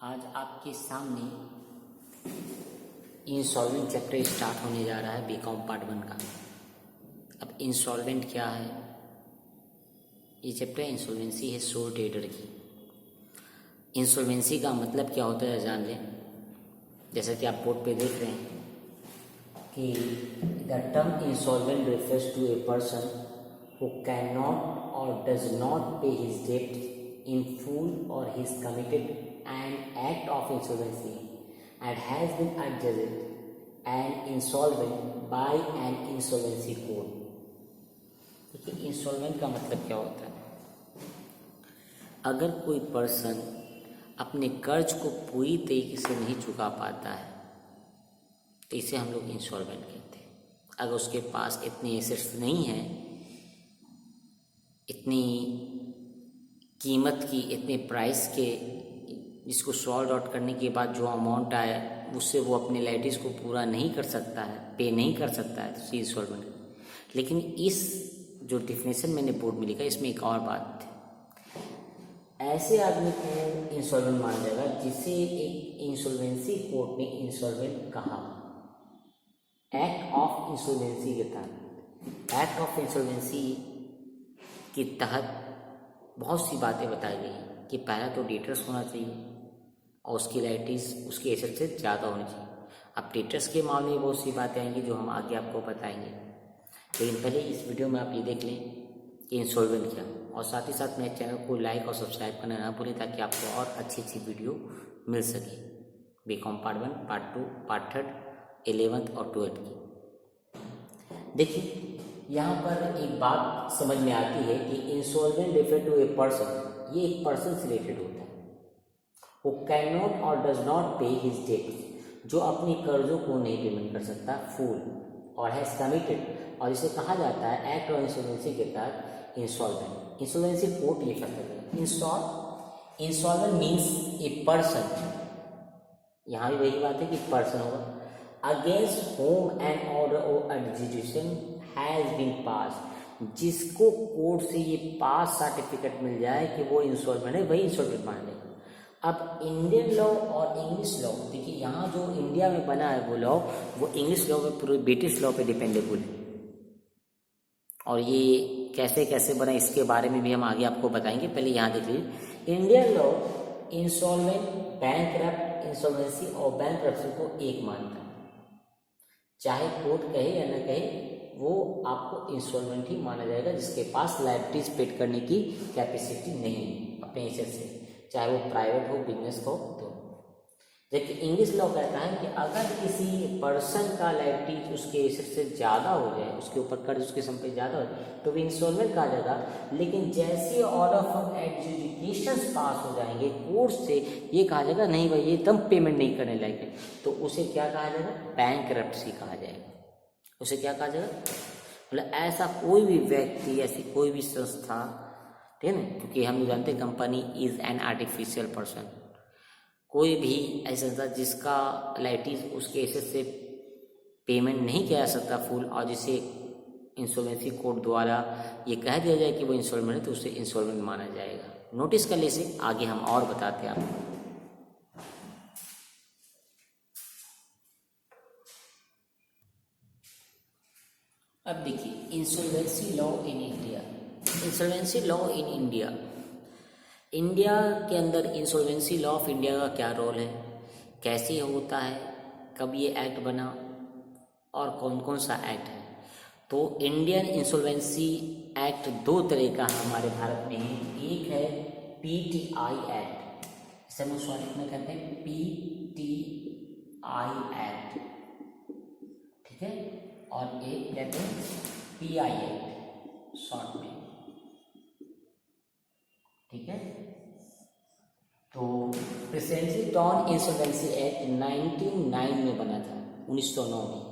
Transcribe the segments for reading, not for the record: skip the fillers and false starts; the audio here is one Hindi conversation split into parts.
आज आपके सामने इंसॉल्वेंट चैप्टर स्टार्ट होने जा रहा है बीकॉम पार्ट 1 का। अब इंसॉल्वेंट क्या है? ये चैप्टर इंसॉल्वेंसी है सोल ट्रेडर की। इंसॉल्वेंसी का मतलब क्या होता है जान लें। जैसा कि आप बोर्ड पे देख रहे हैं कि the term insolvent refers to a person who cannot or does not pay his debt in full or has committed an act of insolvency and has been adjudged and insolvent by an insolvency court। देखिए इंसॉल्वेंट का मतलब क्या होता है। अगर कोई पर्सन अपने कर्ज को पूरी तरीके से नहीं चुका पाता है तो इसे हम लोग इंसॉल्वेंट कहते हैं। अगर उसके पास इतने एसेट्स नहीं हैं, इतनी कीमत की, इतने प्राइस के, जिसको सॉल्व आउट करने के बाद जो अमाउंट आया उससे वो अपने लाइबिलिटीज को पूरा नहीं कर सकता है, पे नहीं कर सकता है, तो इंसॉल्वेंट। लेकिन इस जो डिफिनेशन मैंने बोर्ड में लिखा इसमें एक और बात है। ऐसे आदमी को इंसॉल्वेंट माना जाएगा जिसे एक इंसॉल्वेंसी कोर्ट ने इंसॉल्वेंट कहा। एक्ट ऑफ इंसॉल्वेंसी के तहत, एक्ट ऑफ इंसॉल्वेंसी के तहत बहुत सी बातें बताई गई हैं कि पहला तो डेटर्स होना चाहिए और उसकी लाइबिलिटीज उसके एसेट से ज़्यादा होनी चाहिए। अब डेटर्स के मामले में बहुत सी बातें आएंगी जो हम आगे आपको बताएंगे, लेकिन पहले इस वीडियो में आप ये देख लें कि इंसॉल्वेंट क्या, और साथ ही साथ मेरे चैनल को लाइक और सब्सक्राइब करना ना भूलें ताकि आपको और अच्छी अच्छी वीडियो मिल सके BCom part 1, part 2, part 3, 11th और 12th की। देखिए यहाँ पर एक बात समझ में आती है कि insolvent refer to a person, ये एक पर्सन से रिलेटेड होता है। वो कैन नॉट और does not pay his debt, जो अपने कर्जों को नहीं पेमेंट कर सकता फुल, और हैज कमिटेड, और इसे कहा जाता है एक्ट ऑफ इंसॉल्वेंसी के तहत इंसॉल्वेंट। इंसॉल्वेंसी कोर्ट ये कर सकता है। इंसॉल्वेंट मीन्स ए पर्सन, यहाँ भी वही बात है कि पर्सन होगा against whom an order of adjudication has been pass, जिसको कोर्ट से ये पास सर्टिफिकेट मिल जाए कि वो इंसॉल्वेंट है, वही इंसॉल्वेंट मान लेगा। अब इंडियन लॉ और इंग्लिश लॉ, देखिए यहाँ जो इंडिया में बना है वो लॉ, वो इंग्लिश लॉ में पूरे ब्रिटिश लॉ पे डिपेंडेबल है। और ये कैसे कैसे बना इसके बारे में भी हम आगे आपको बताएंगे। पहले यहाँ देख लीजिए, Indian law insolvent, bankrupt, insolvency और बैंकरप्सी को एक मानता है। चाहे कोर्ट कहे या न कहे, वो आपको इंसॉल्वेंट ही माना जाएगा जिसके पास लायबिलिटीज पेड करने की कैपेसिटी नहीं अपने एसेट से, चाहे वो प्राइवेट हो, बिजनेस हो। तो जबकि इंग्लिश लॉ कहता है कि अगर किसी पर्सन का लायबिलिटीज उसके एसेट से ज़्यादा हो जाए, उसके ऊपर कर्ज उसकी संपत्ति ज़्यादा हो जाए, तो वो इंसॉल्वेंट कहा जाएगा। लेकिन जैसे ऑर्डर फ्रॉम एडजुडिकेशन पास हो जाएंगे कोर्ट से, ये कहा जाएगा नहीं भाई ये एकदम पेमेंट नहीं करने लायक है, तो उसे क्या कहा जाएगा? बैंकरप्सी कहा जाएगा। उसे क्या कहा जाएगा? मतलब ऐसा कोई भी व्यक्ति, ऐसी कोई भी संस्था, ठीक है ना, क्योंकि हम जानते हैं company is an artificial person. कोई भी ऐसा संस्था जिसका लायबिलिटीज उसके एसेट से पेमेंट नहीं किया जा सकता फुल, और जिसे इंसॉल्वेंसी कोर्ट द्वारा ये कह दिया जाए कि वो इंसॉल्वेंट है, तो उसे इंसॉल्वेंट माना जाएगा। नोटिस कर लीजिए, आगे हम और बताते हैं आपको। अब देखिए insolvency law in India. Insolvency law in India, India के अंदर इंसॉल्वेंसी लॉ ऑफ इंडिया का क्या रोल है, कैसे होता है, कब ये एक्ट बना और कौन कौन सा एक्ट है। तो इंडियन इंसॉल्वेंसी एक्ट दो तरह का हमारे भारत में है। एक है PTI एक्ट, इसे हम शॉर्ट में कहते हैं PTI एक्ट, ठीक है, और एक कहते हैं PI एक्ट शॉर्ट में, ठीक है। तो प्रेसिडेंसी डॉन इंसॉल्वेंसी एक्ट 1909 में बना था, 1909 में,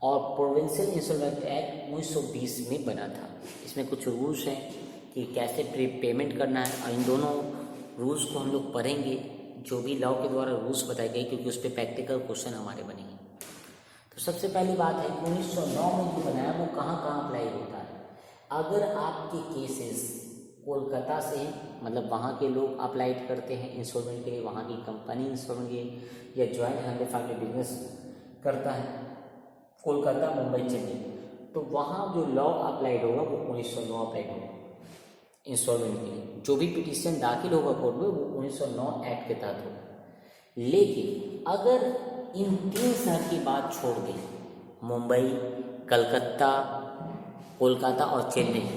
और प्रोविंशियल इंसॉल्वेंट एक्ट 1920 में बना था। इसमें कुछ रूल्स हैं कि कैसे पेमेंट करना है, और इन दोनों रूल्स को हम लोग पढ़ेंगे, जो भी लॉ के द्वारा रूल्स बताए गए, क्योंकि उस पर प्रैक्टिकल क्वेश्चन हमारे बनेंगे। तो सबसे पहली बात है कि 1909 में जो बनाया वो कहाँ कहाँ अप्लाई होता है। अगर आपके केसेस कोलकाता से हैं, मतलब वहाँ के लोग अप्लाइड करते हैं इंस्टॉलमेंट के लिए, वहाँ की कंपनी इंस्टॉलमेंट के या जॉइंट फैमिली बिजनेस करता है कोलकाता, मुंबई, चेन्नई, तो वहाँ जो लॉ अप्लाइड होगा वो 1909 अप्लाइड होगा इंस्टॉलमेंट के लिए। जो भी पिटीशन दाखिल होगा कोर्ट में वो 1909 एक्ट के तहत होगा। लेकिन अगर इन 3 शहर की बात छोड़ दें, मुंबई, कलकत्ता, कोलकाता और चेन्नई,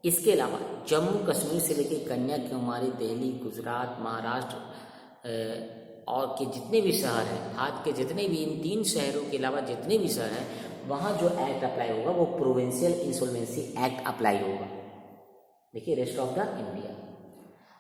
इसके अलावा जम्मू कश्मीर से लेकर कन्याकुमारी, दिल्ली, गुजरात, महाराष्ट्र और के जितने भी शहर हैं, भारत के जितने भी इन 3 शहरों के अलावा जितने भी शहर हैं, वहाँ जो एक्ट अप्लाई होगा वो प्रोविंशियल इंसॉल्वेंसी एक्ट अप्लाई होगा। देखिए, रेस्ट ऑफ द इंडिया।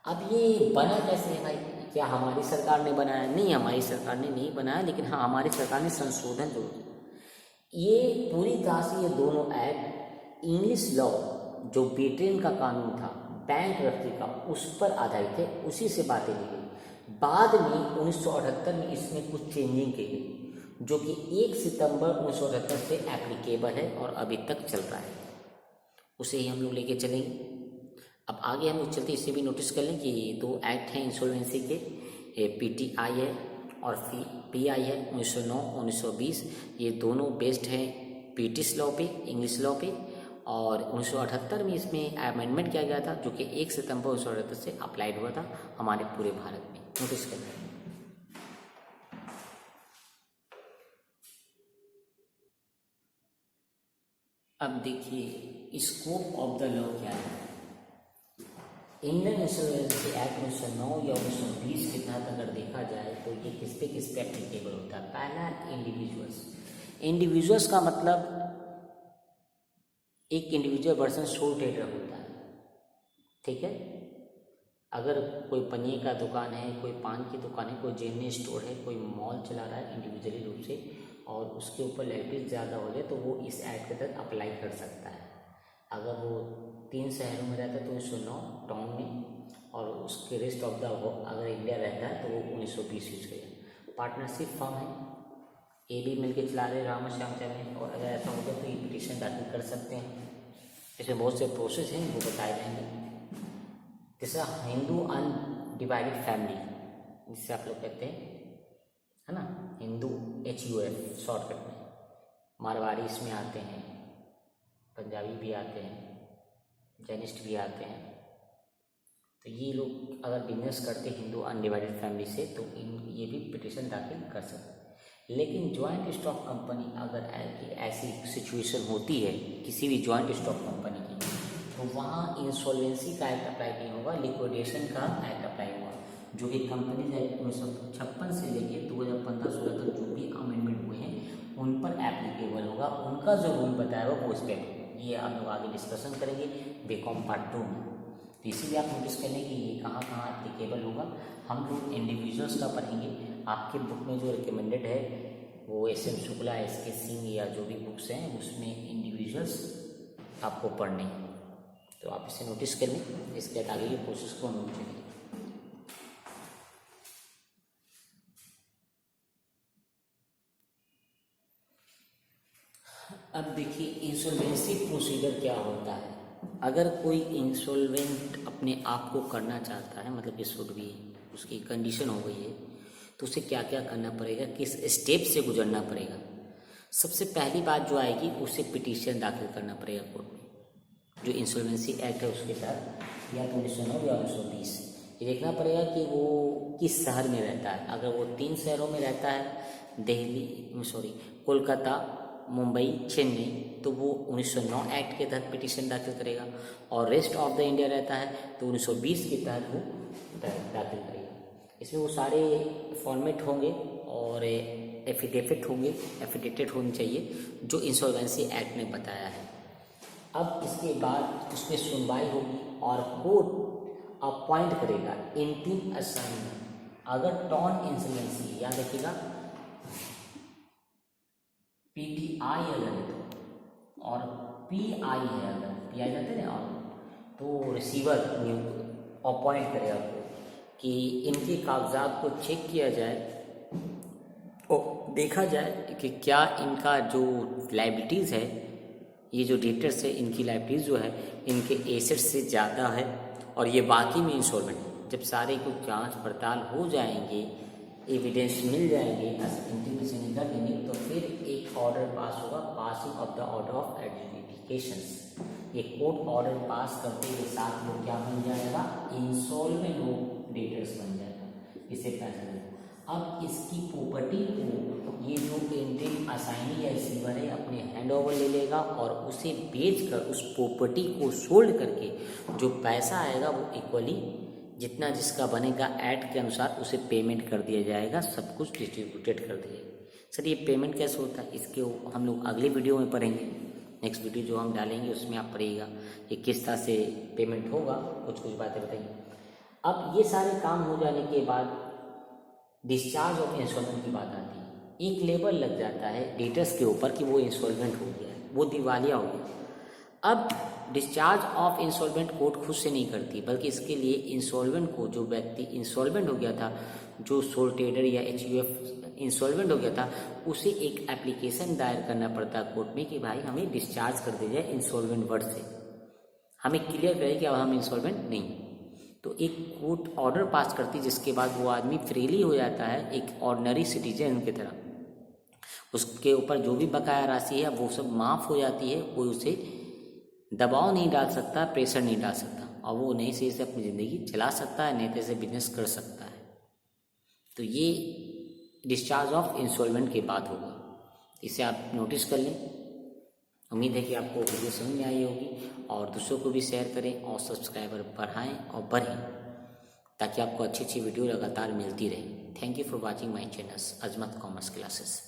अब ये बना कैसे है भाई? क्या हमारी सरकार ने बनाया? नहीं, हमारी सरकार ने नहीं बनाया, लेकिन हाँ, हमारी सरकार ने संशोधन जरूर किया। ये पूरी तरह से ये दोनों एक्ट इंग्लिश लॉ जो ब्रिटेन का कानून था बैंक का, उस पर आधारित थे, उसी से बातें ली गई। बाद में 1978 में इसमें कुछ चेंजिंग की गई, जो कि 1 सितंबर 1978 से एप्लीकेबल है और अभी तक चल रहा है। उसे ही हम लोग लेके चलेंगे। अब आगे हम लोग चलते, इससे भी नोटिस कर लें कि 2 एक्ट हैं इंसॉल्वेंसी के, PTI है और PI है 1909 1920। ये दोनों बेस्ड हैं ब्रिटिश लॉ पे, इंग्लिश लॉ पे, और 1978 में इसमें अमेंडमेंट किया गया था, जो कि 1 सितंबर 1978 से अप्लाइड हुआ था हमारे पूरे भारत में। नोटिस कर लें। अब देखिए स्कोप ऑफ द लॉ क्या है। इंडियन इंसॉल्वेंसी एक्ट 1909 या 1920 के तहत अगर देखा जाए तो ये किस पे एप्लीकेबल होता है? पहला, इंडिविजुअल्स का मतलब एक इंडिविजुअल पर्सन सोल ट्रेडर होता है, ठीक है। अगर कोई पनीर का दुकान है, कोई पान की दुकान है, कोई जनरल स्टोर है, कोई मॉल चला रहा है इंडिविजुअली रूप से, और उसके ऊपर लाइबिलिटी ज़्यादा हो जाए तो वो इस एक्ट के तहत अप्लाई कर सकता है। अगर वो 3 शहरों में रहता है तो 1909 टाउन में, और उसके रेस्ट ऑफ द अगर इंडिया रहता है तो वो 1920 यूज करेगा। पार्टनरशिप फर्म है, ये भी मिलकर चला रहे राम श्याम चरण, और अगर ऐसा होगा तो ये पिटीशन दाखिल कर सकते हैं। इसमें बहुत से प्रोसेस हैं वो बताए जाएंगे। तीसरा, हिंदू अनडिवाइडेड फैमिली, जिससे आप लोग कहते हैं, है ना, हिंदू, HUF शॉर्टकट में। मारवाड़ी इसमें आते हैं, पंजाबी भी आते हैं, जैनिस्ट भी आते हैं। तो ये लोग अगर बिजनेस करते हैं हिंदू अनडिवाइडेड फैमिली से तो ये भी पिटीशन दाखिल कर सकते हैं। लेकिन जॉइंट स्टॉक कंपनी अगर ऐसी सिचुएशन होती है किसी भी जॉइंट स्टॉक कंपनी की, तो वहाँ इंसॉल्वेंसी का एक्ट अप्लाई नहीं होगा, लिक्विडेशन का एक्ट अप्लाई होगा, जो कि कंपनीज एक्ट 1956 से लेकर 2015-16 तक जो भी अमेंडमेंट हुए हैं उन पर एप्लीकेबल होगा। उनका जो रूल बताया हुआ वो उस पर, ये आप लोग आगे डिस्कशन करेंगे बीकॉम पार्ट 2 में। तो इसीलिए आप नोटिस कर लें कि ये कहाँ कहाँ एप्लीकेबल होगा। हम लोग इंडिविजुअल्स का पढ़ेंगे। आपके बुक में जो रिकमेंडेड है वो SM शुक्ला, SK सिंह या जो भी बुक्स हैं उसमें इंडिविजुअल्स आपको पढ़ने हैं, तो आप इसे नोटिस कर लें। इसके बाद आगे की प्रोसेस को हम लोग चलेंगे। अब देखिए इंसॉल्वेंसी प्रोसीजर क्या होता है। अगर कोई इंसॉल्वेंट अपने आप को करना चाहता है, मतलब इस वक्त भी उसकी कंडीशन हो गई है, तो उसे क्या क्या करना पड़ेगा, किस स्टेप से गुजरना पड़ेगा। सबसे पहली बात जो आएगी, उसे पिटीशन दाखिल करना पड़ेगा कोर्ट में, जो इंसॉल्वेंसी एक्ट है उसके तहत, या तो 1909 या 1920। ये देखना पड़ेगा कि वो किस शहर में रहता है। अगर वो 3 शहरों में रहता है, कोलकाता, मुंबई, चेन्नई, तो वो 1909 एक्ट के तहत पिटीशन दाखिल करेगा, और रेस्ट ऑफ द इंडिया रहता है तो 1920 के तहत वो दाखिल करेगा। इसमें वो सारे फॉर्मेट होंगे और एफिडेविट होनी चाहिए जो इंसॉल्वेंसी एक्ट ने बताया है। अब इसके बाद उसमें सुनवाई होगी और कोर्ट अपॉइंट करेगा इंटीम असाइनमेंट। अगर टॉन इंसॉल्वेंसी, याद रखिएगा, PTI अगर है तो, और PI है अगर, PI जाते हैं ना, और तो रिसीवर अपॉइंट करेगा कि इनके कागजात को चेक किया जाए और देखा जाए कि क्या इनका जो लाइबिलिटीज़ है, ये जो डेटर्स है, इनकी लाइबिलिटीज़ जो है इनके एसेट्स से ज़्यादा है और ये बाकी में इंस्टॉलमेंट है। जब सारे कुछ जांच पड़ताल हो जाएंगे, एविडेंस मिल जाएंगे, इंटीग्रेशन कर देंगे, तो फिर एक ऑर्डर पास होगा, passing of the order of adjudications. ये कोर्ट ऑर्डर पास करते के साथ वो क्या बन जाएगा, इंस्टॉलमेंट ऑफ डेटर्स बन जाएगा, इसे पैसा देगा। अब इसकी प्रॉपर्टी को ये जो इंटरिम असाइनी या रिसीवर है अपने हैंड ओवर ले लेगा और उसे बेचकर उस प्रॉपर्टी को सोल्ड करके जो पैसा आएगा वो इक्वली जितना जिसका बनेगा ऐड के अनुसार उसे पेमेंट कर दिया जाएगा, सब कुछ डिस्ट्रीब्यूटेड कर दिया जाएगा। सर ये पेमेंट कैसे होता है, इसके हम लोग अगले वीडियो में पढ़ेंगे। नेक्स्ट वीडियो जो हम डालेंगे उसमें आप पढ़िएगा कि किस तरह से पेमेंट होगा, कुछ कुछ बातें बताइए। अब ये सारे काम हो जाने के बाद डिस्चार्ज ऑफ इंस्टॉलमेंट की बात आती है। एक लेबल लग जाता है डेटर्स के ऊपर कि वो इंस्टॉलमेंट हो गया है, वो दिवालिया हो गया। अब डिस्चार्ज ऑफ इंस्टॉलमेंट कोर्ट खुद से नहीं करती, बल्कि इसके लिए इंस्टॉलमेंट को, जो व्यक्ति इंस्टॉलमेंट हो गया था, जो सोल ट्रेडर या HUF इंस्टॉलमेंट हो गया था, उसे एक एप्लीकेशन दायर करना पड़ता है कोर्ट में कि भाई हमें डिस्चार्ज कर दिया जाए इंस्टॉलमेंट वर्ड से, हमें क्लियर करे कि अब हम इंस्टॉलमेंट नहीं। तो एक कोर्ट ऑर्डर पास करती जिसके बाद वो आदमी फ्रीली हो जाता है एक ऑर्डिनरी सिटीजन की तरह, उसके ऊपर जो भी बकाया राशि है वो सब माफ़ हो जाती है, कोई उसे दबाव नहीं डाल सकता, प्रेशर नहीं डाल सकता, और वो नई से अपनी ज़िंदगी चला सकता है, नए तरह से बिजनेस कर सकता है। तो ये डिस्चार्ज ऑफ इंस्टॉलमेंट के बाद होगा, इसे आप नोटिस कर लें। उम्मीद है कि आपको वीडियो समझ में आई होगी, और दूसरों को भी शेयर करें और सब्सक्राइबर बढ़ाएं और बढ़ें, ताकि आपको अच्छी अच्छी वीडियो लगातार मिलती रहे। Thank you for watching my channel Azmat commerce classes.